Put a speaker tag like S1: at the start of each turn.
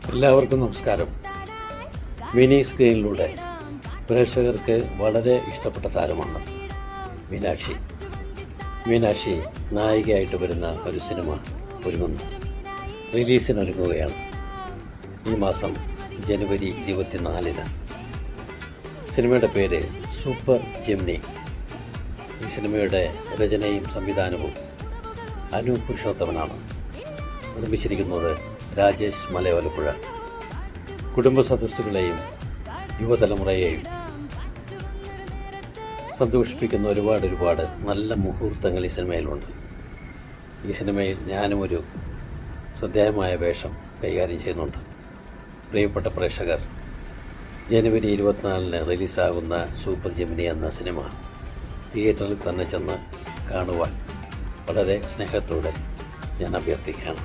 S1: എല്ലാവർക്കും നമസ്കാരം. മിനി സ്ക്രീനിലൂടെ പ്രേക്ഷകർക്ക് വളരെ ഇഷ്ടപ്പെട്ട താരമാണ് മീനാക്ഷി. മീനാക്ഷി നായികയായിട്ട് വരുന്ന ഒരു സിനിമ ഒരുങ്ങുന്നു, റിലീസിനൊരുങ്ങുകയാണ്. ഈ മാസം ജനുവരി 24-ന്. സിനിമയുടെ പേര് സൂപ്പർ ജെമിനി. ഈ സിനിമയുടെ രചനയും സംവിധാനവും അനൂപ് പുരുഷോത്തമനാണ്. നിർമ്മിച്ചിരിക്കുന്നത് രാജേഷ് മലയോലപ്പുഴ. കുടുംബ സദസ്സുകളെയും യുവതലമുറയെയും സന്തോഷിപ്പിക്കുന്ന ഒരുപാട് നല്ല മുഹൂർത്തങ്ങൾ ഈ സിനിമയിലുണ്ട്. ഈ സിനിമയിൽ ഞാനും ഒരു ശ്രദ്ധേയമായ വേഷം കൈകാര്യം ചെയ്യുന്നുണ്ട്. പ്രിയപ്പെട്ട പ്രേക്ഷകർ, ജനുവരി 24-ന് റിലീസാകുന്ന സൂപ്പർ ജെമിനി എന്ന സിനിമ തിയേറ്ററിൽ തന്നെ ചെന്ന് കാണുവാൻ വളരെ സ്നേഹത്തോടെ ഞാൻ അഭ്യർത്ഥിക്കുകയാണ്.